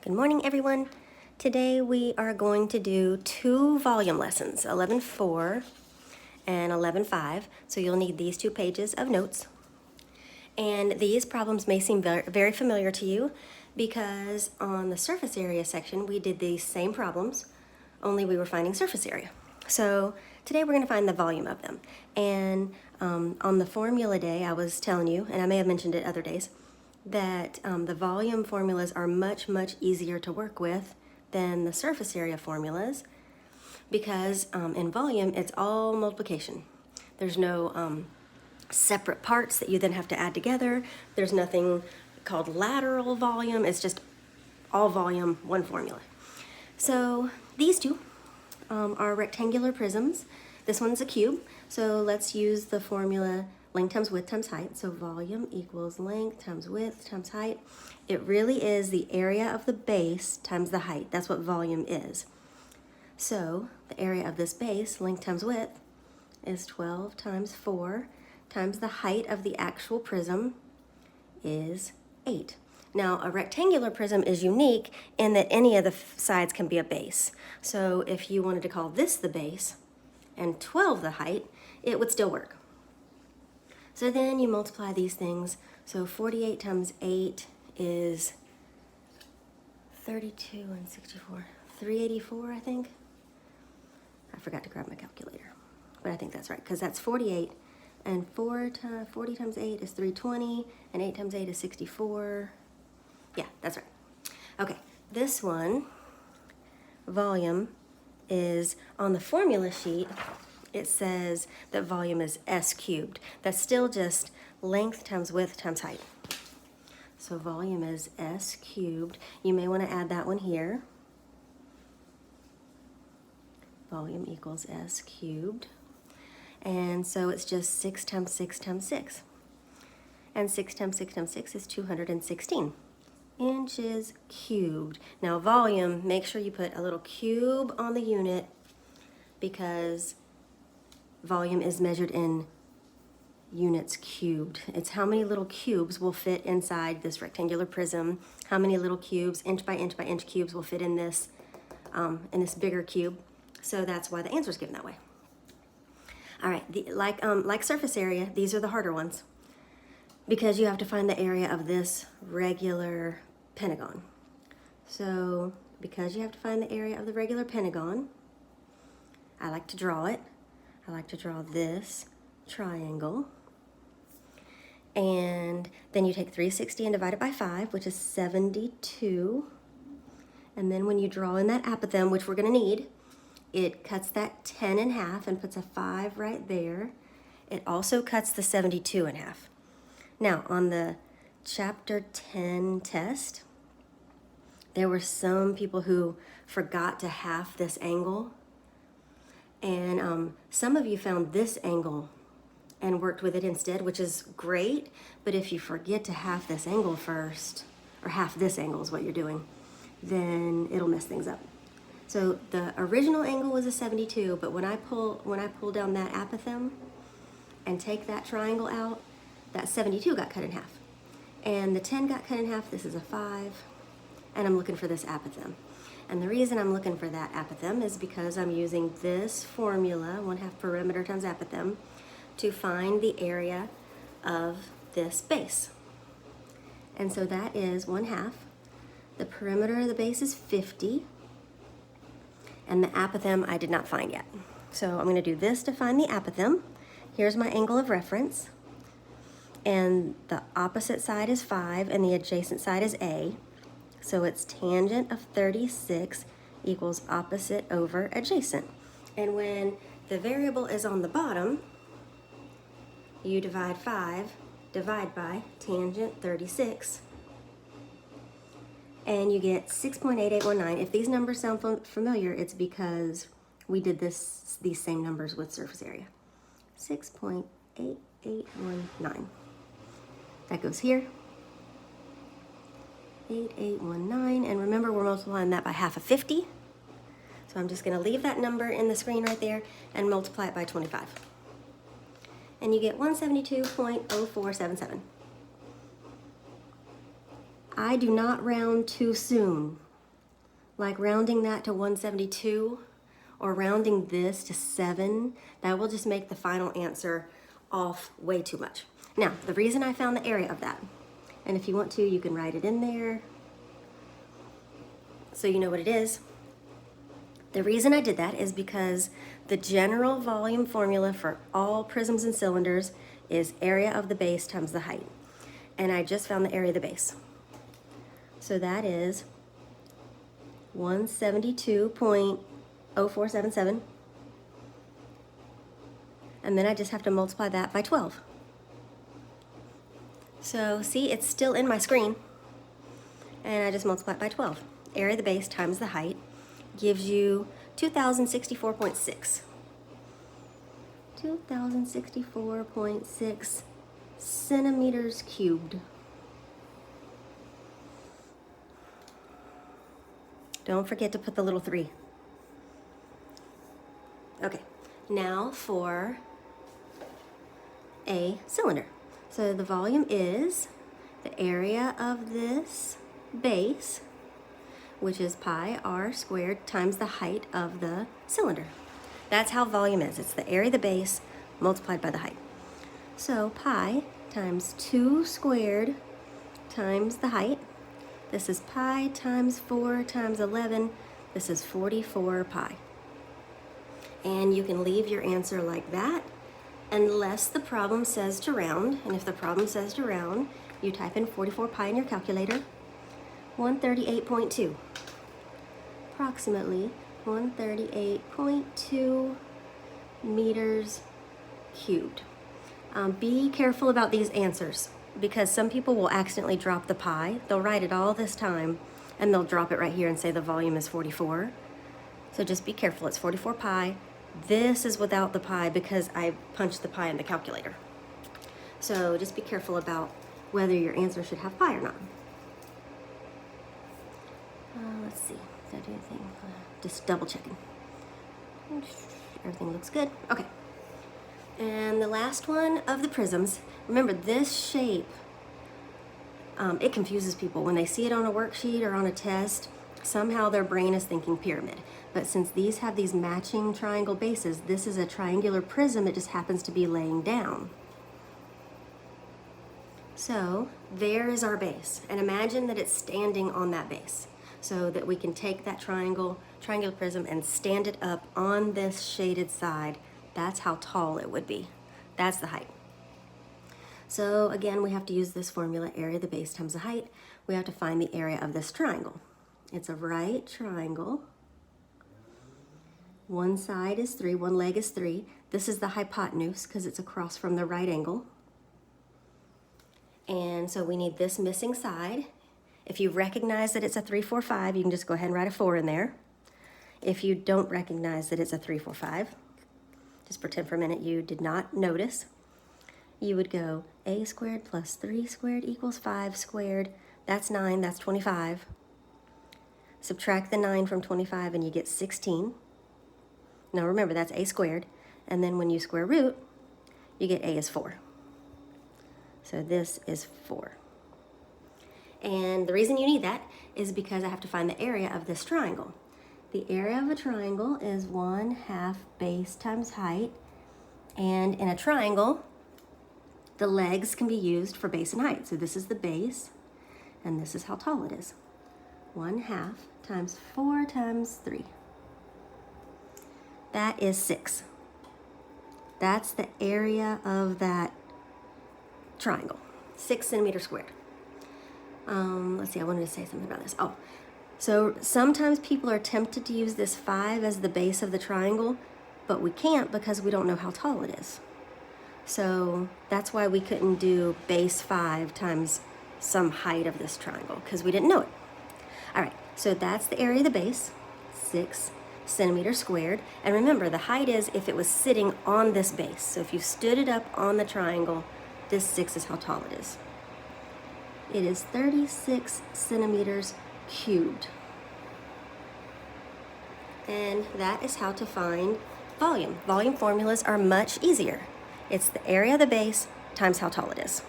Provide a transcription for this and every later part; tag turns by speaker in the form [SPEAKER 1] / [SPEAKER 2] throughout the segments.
[SPEAKER 1] Good morning, everyone. Today we are going to do two volume lessons, 11.4 and 11.5. So you'll need these 2 pages of notes. And these problems may seem very familiar to you because on the surface area section, we did these same problems, only we were finding surface area. So today we're going to find the volume of them. And on the formula day, I was telling you, and I may have mentioned it other days, that the volume formulas are much easier to work with than the surface area formulas because in volume it's all multiplication. There's no separate parts that you then have to add together. There's nothing called lateral volume. It's just all volume, one formula. So these two are rectangular prisms. This one's a cube, so let's use the formula length times width times height. So volume equals length times width times height. It really is the area of the base times the height. That's what volume is. So the area of this base, length times width, is 12 times 4 times the height of the actual prism is 8. Now, a rectangular prism is unique in that any of the sides can be a base. So if you wanted to call this the base and 12 the height, it would still work. So then you multiply these things. So 48 times 8 is 32 and 64. 384, I think. I forgot to grab my calculator, but I think that's right, because that's 48, and 40 times 8 is 320, and 8 times 8 is 64. Yeah, that's right. Okay, this one, volume, is on the formula sheet. It says that volume is s cubed. That's still just length times width times height. So volume is s cubed. You may want to add that one here. Volume equals s cubed. And so it's just 6 times 6 times 6. And 6 times 6 times 6 is 216 inches cubed. Now volume, make sure you put a little cube on the unit because volume is measured in units cubed. It's how many little cubes will fit inside this rectangular prism, how many little cubes, inch by inch by inch cubes will fit in this bigger cube. So that's why the answer is given that way. All right, like surface area, these are the harder ones because you have to find the area of this regular pentagon. So because you have to find the area of the regular pentagon, I like to draw it. I like to draw this triangle. And then you take 360 and divide it by 5, which is 72. And then when you draw in that apothem, which we're going to need, it cuts that 10 in half and puts a 5 right there. It also cuts the 72 in half. Now, on the chapter 10 test, there were some people who forgot to half this angle. And some of you found this angle and worked with it instead, which is great. But if you forget to half this angle first, or half this angle is what you're doing, then it'll mess things up. So the original angle was a 72, but when I pull down that apothem and take that triangle out, that 72 got cut in half. And the 10 got cut in half, this is a 5, and I'm looking for this apothem. And the reason I'm looking for that apothem is because I'm using this formula, 1/2 perimeter times apothem, to find the area of this base. And so that is 1/2. The perimeter of the base is 50. And the apothem I did not find yet. So I'm going to do this to find the apothem. Here's my angle of reference. And the opposite side is 5 and the adjacent side is A. So it's tangent of 36 equals opposite over adjacent. And when the variable is on the bottom, you divide by tangent 36, and you get 6.8819. If these numbers sound familiar, it's because we did these same numbers with surface area. 6.8819. That goes here. 8819, and remember we're multiplying that by half of 50. So I'm just going to leave that number in the screen right there and multiply it by 25. And you get 172.0477. I do not round too soon. like rounding that to 172 or rounding this to 7, that will just make the final answer off way too much. Now, the reason I found the area of that, and if you want to, you can write it in there so you know what it is. The reason I did that is because the general volume formula for all prisms and cylinders is area of the base times the height. And I just found the area of the base. So that is 172.0477. And then I just have to multiply that by 12. So see, it's still in my screen. And I just multiply it by 12. Area of the base times the height gives you 2064.6. 2064.6 centimeters cubed. Don't forget to put the little 3. Okay, now for a cylinder. So the volume is the area of this base, which is pi r squared times the height of the cylinder. That's how volume is. It's the area of the base multiplied by the height. So pi times 2 squared times the height. This is pi times 4 times 11. This is 44 pi. And you can leave your answer like that unless the problem says to round. And if the problem says to round, you type in 44 pi in your calculator. 138.2. Approximately 138.2 meters cubed. Be careful about these answers because some people will accidentally drop the pi. They'll write it all this time and they'll drop it right here and say the volume is 44. So just be careful, it's 44 pi. This is without the pi because I punched the pi in the calculator. So just be careful about whether your answer should have pi or not. Let's see, did I do anything? Just double checking. Everything looks good. Okay. And the last one of the prisms, remember this shape, it confuses people. When they see it on a worksheet or on a test, somehow their brain is thinking pyramid. But since these have these matching triangle bases, this is a triangular prism that just happens to be laying down. So there is our base. And imagine that it's standing on that base so that we can take that triangular prism and stand it up on this shaded side. That's how tall it would be. That's the height. So again, we have to use this formula, area of the base times the height. We have to find the area of this triangle. It's a right triangle. One side is 3, one leg is 3. This is the hypotenuse because it's across from the right angle. And so we need this missing side. If you recognize that it's a 3, 4, 5, you can just go ahead and write a 4 in there. If you don't recognize that it's a 3, 4, 5, just pretend for a minute you did not notice. You would go a squared plus 3 squared equals 5 squared. That's 9, that's 25. Subtract the 9 from 25 and you get 16. Now remember, that's a squared. And then when you square root, you get a is 4. So this is 4. And the reason you need that is because I have to find the area of this triangle. The area of a triangle is 1/2 base times height. And in a triangle, the legs can be used for base and height. So this is the base, and this is how tall it is. 1/2 times 4 times 3. That is 6. That's the area of that triangle, 6 centimeters squared. Let's see, I wanted to say something about this. Oh, so sometimes people are tempted to use this 5 as the base of the triangle, but we can't because we don't know how tall it is. So that's why we couldn't do base 5 times some height of this triangle because we didn't know it. All right, so that's the area of the base, 6 centimeters squared. And remember, the height is if it was sitting on this base. So if you stood it up on the triangle, this 6 is how tall it is. It is 36 centimeters cubed. And that is how to find volume. Volume formulas are much easier. It's the area of the base times how tall it is.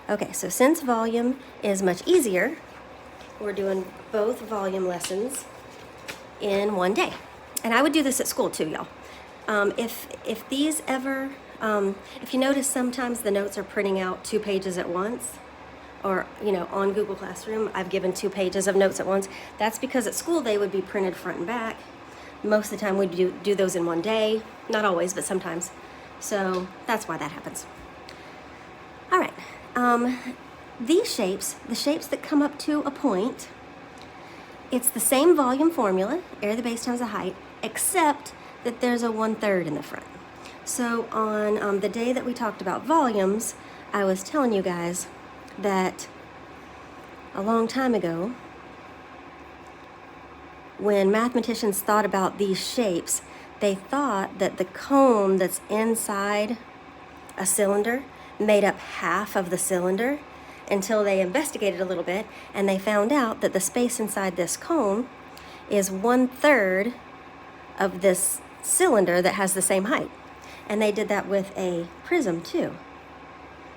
[SPEAKER 1] Okay, so since volume is much easier, we're doing both volume lessons in one day. And I would do this at school too, y'all. If these ever, if you notice sometimes the notes are printing out 2 pages at once, or, you know, on Google Classroom, I've given 2 pages of notes at once. That's because at school they would be printed front and back. Most of the time we do those in one day. Not always, but sometimes. So that's why that happens. All right, these shapes, the shapes that come up to a point, it's the same volume formula, area of the base times the height, except that there's a 1/3 in the front. So on the day that we talked about volumes, I was telling you guys that a long time ago, when mathematicians thought about these shapes, they thought that the cone that's inside a cylinder made up half of the cylinder, until they investigated a little bit and they found out that the space inside this cone is 1/3 of this cylinder that has the same height. And they did that with a prism too.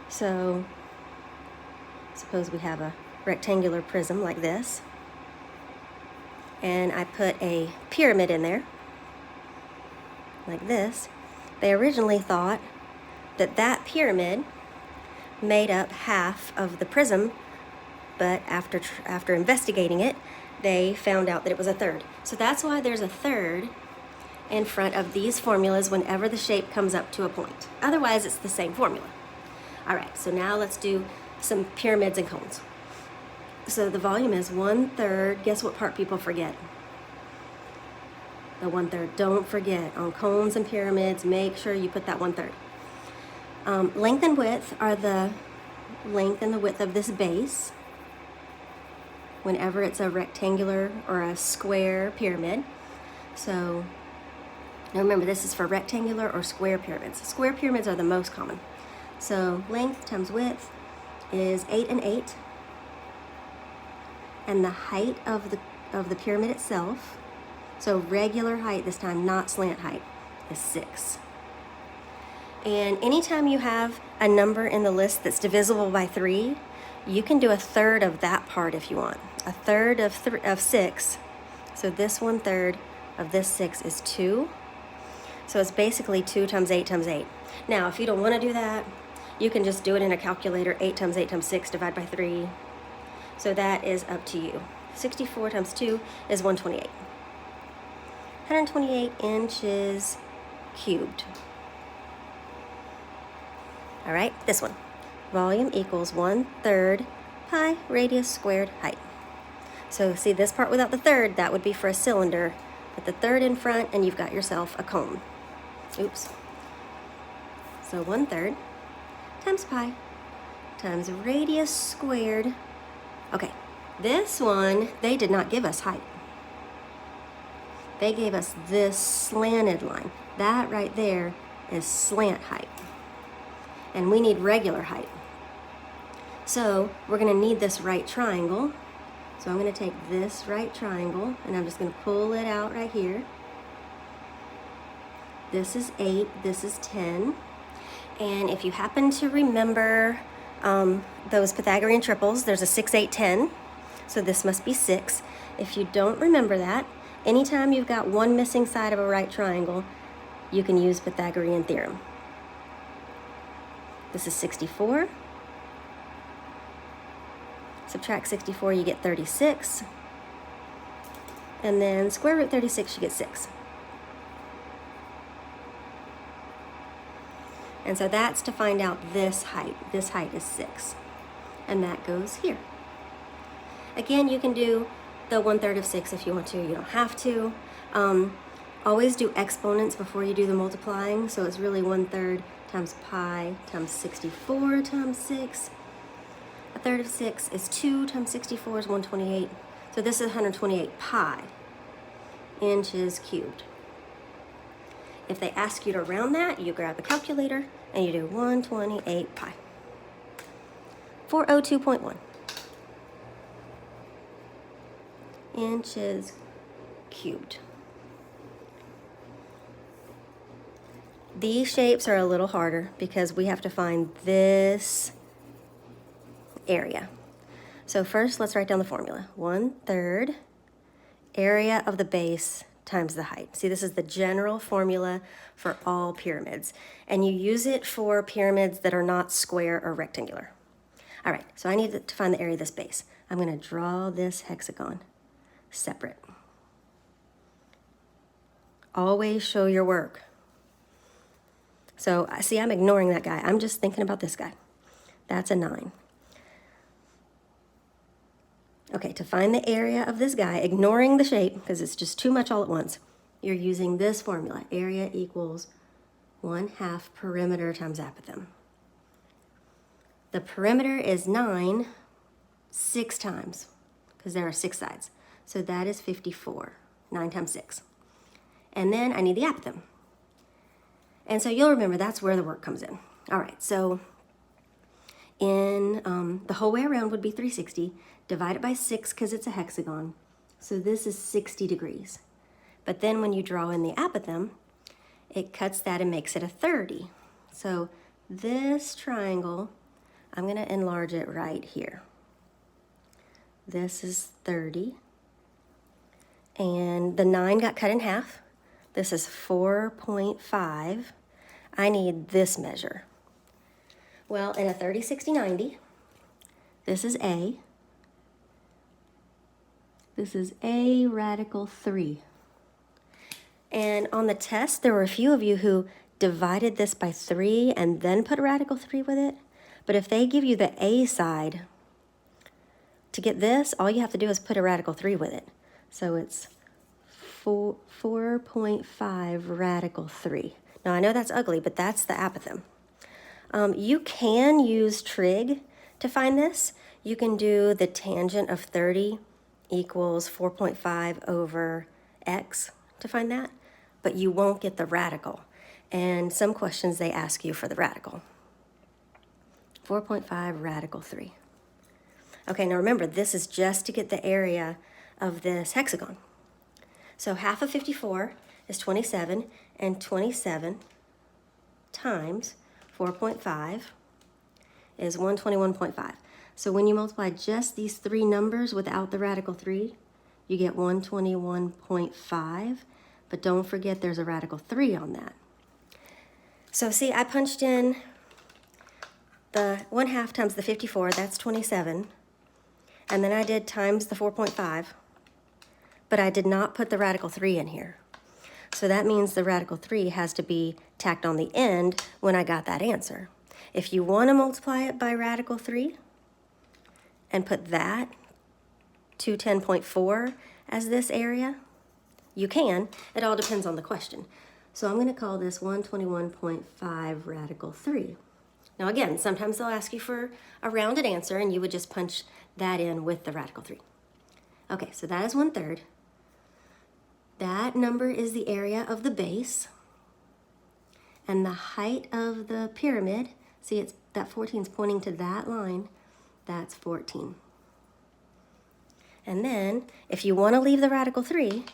[SPEAKER 1] So suppose we have a rectangular prism like this, and I put a pyramid in there like this. They originally thought that that pyramid made up half of the prism, but after investigating it, they found out that it was 1/3. So that's why there's a 1/3 in front of these formulas whenever the shape comes up to a point. Otherwise, it's the same formula. All right, so now let's do some pyramids and cones. So the volume is 1/3. Guess what part people forget? The 1/3. Don't forget, on cones and pyramids, make sure you put that 1/3. Length and width are the length and the width of this base whenever it's a rectangular or a square pyramid. So now remember, this is for rectangular or square pyramids. Square pyramids are the most common. So length times width is 8 and 8. And the height of the pyramid itself, so regular height this time, not slant height, is 6. And anytime you have a number in the list that's divisible by 3, you can do 1/3 of that part if you want. 1/3 of 6, so this 1/3 of this 6 is 2. So it's basically 2 times 8 times 8. Now, if you don't want to do that, you can just do it in a calculator. 8 times 8 times 6, divide by 3. So that is up to you. 64 times 2 is 128. 128 inches cubed. All right, this one. Volume equals 1/3 pi radius squared height. So see this part without the 1/3, that would be for a cylinder. Put the 1/3 in front and you've got yourself a cone. Oops. So 1/3 times pi times radius squared. Okay, this one, they did not give us height. They gave us this slanted line. That right there is slant height. And we need regular height. So we're going to need this right triangle. So I'm going to take this right triangle and I'm just going to pull it out right here. This is 8, this is 10. And if you happen to remember those Pythagorean triples, there's a 6, 8, 10. So this must be 6. If you don't remember that, anytime you've got one missing side of a right triangle, you can use Pythagorean theorem. This is 64. Subtract 64, you get 36. And then square root 36, you get 6. And so that's to find out this height. This height is 6. And that goes here. Again, you can do the 1/3 of 6 if you want to. You don't have to. Always do exponents before you do the multiplying. So it's really 1/3 times pi times 64 times 6. 1/3 of 6 is 2 times 64 is 128. So this is 128 pi inches cubed. If they ask you to round that, you grab a calculator and you do 128 pi. 402.1 inches cubed. These shapes are a little harder because we have to find this area. So first, let's write down the formula. 1/3 area of the base times the height. See, this is the general formula for all pyramids. And you use it for pyramids that are not square or rectangular. All right, so I need to find the area of this base. I'm going to draw this hexagon separate. Always show your work. So, see, I'm ignoring that guy. I'm just thinking about this guy. That's a 9. Okay, to find the area of this guy, ignoring the shape, because it's just too much all at once, you're using this formula. Area equals 1/2 perimeter times apothem. The perimeter is 9 6 times, because there are 6 sides. So that is 54, 9 times 6. And then I need the apothem. And so you'll remember that's where the work comes in. All right, so in the whole way around would be 360. Divide it by 6 because it's a hexagon. So this is 60 degrees. But then when you draw in the apothem, it cuts that and makes it a 30. So this triangle, I'm going to enlarge it right here. This is 30. And the 9 got cut in half. This is 4.5. I need this measure. Well, in a 30, 60, 90, this is A. This is A radical 3. And on the test, there were a few of you who divided this by 3 and then put a radical 3 with it. But if they give you the A side, to get this, all you have to do is put a radical 3 with it. So it's 4.5 radical 3. Now, I know that's ugly, but that's the apothem. You can use trig to find this. You can do the tangent of 30 equals 4.5 over x to find that, but you won't get the radical. And some questions, they ask you for the radical. 4.5 radical 3. Okay, now remember, this is just to get the area of this hexagon. So half of 54 is 27, and 27 times 4.5 is 121.5. So when you multiply just these 3 numbers without the radical 3, you get 121.5, but don't forget there's a radical 3 on that. So see, I punched in the 1/2 times the 54, that's 27, and then I did times the 4.5, but I did not put the radical 3 in here. So that means the radical 3 has to be tacked on the end when I got that answer. If you want to multiply it by radical 3 and put that 210.4 as this area, you can. It all depends on the question. So I'm going to call this 121.5 radical 3. Now again, sometimes they'll ask you for a rounded answer and you would just punch that in with the radical 3. Okay, so that is 1/3. That number is the area of the base. And the height of the pyramid, see, it's that 14 is pointing to that line. That's 14. And then, if you want to leave the radical 3,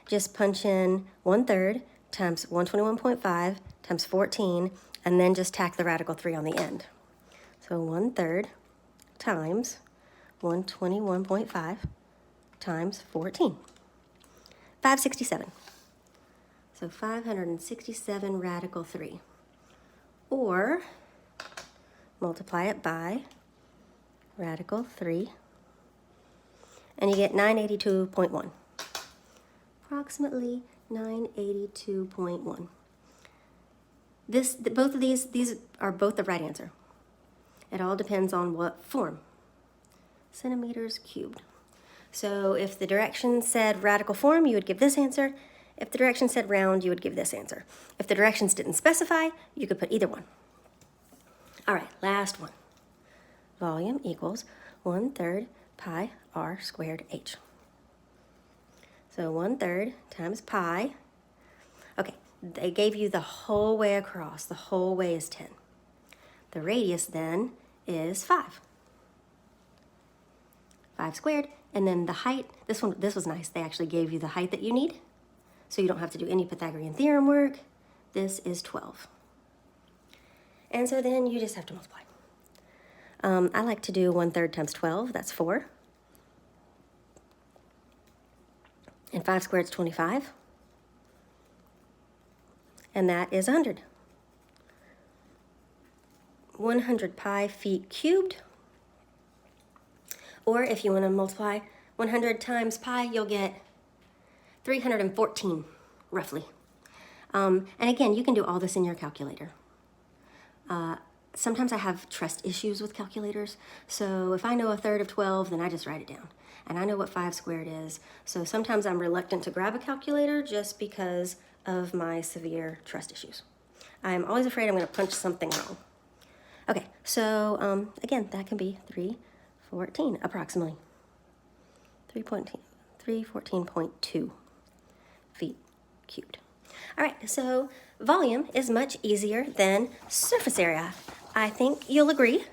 [SPEAKER 1] just punch in 1/3 times 121.5 times 14, and then just tack the radical 3 on the end. So 1/3 times 121.5 times 14. 567. So 567 radical 3. Or multiply it by radical 3, and you get 982.1. Approximately 982.1. Both of these are both the right answer. It all depends on what form. Centimeters cubed. So if the directions said radical form, you would give this answer. If the directions said round, you would give this answer. If the directions didn't specify, you could put either one. All right, last one. Volume equals 1/3 pi r squared h. So 1/3 times pi. Okay, they gave you the whole way across. The whole way is 10. The radius then is 5. 5 squared. And then the height, this was nice. They actually gave you the height that you need. So you don't have to do any Pythagorean theorem work. This is 12. And so then you just have to multiply. I like to do 1/3 times 12, that's 4. And 5 squared is 25. And that is 100. 100 pi feet cubed. Or if you want to multiply 100 times pi, you'll get 314, roughly. And again, you can do all this in your calculator. Sometimes I have trust issues with calculators, so if I know a third of 12, then I just write it down. And I know what 5 squared is, so sometimes I'm reluctant to grab a calculator just because of my severe trust issues. I'm always afraid I'm going to punch something wrong. Okay, so again, that can be 314 approximately. 314.2 feet cubed. All right, so volume is much easier than surface area. I think you'll agree,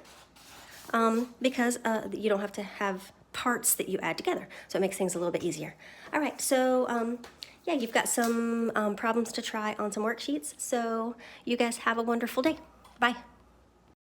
[SPEAKER 1] because you don't have to have parts that you add together, so it makes things a little bit easier. All right, so yeah, you've got some problems to try on some worksheets, so you guys have a wonderful day. Bye.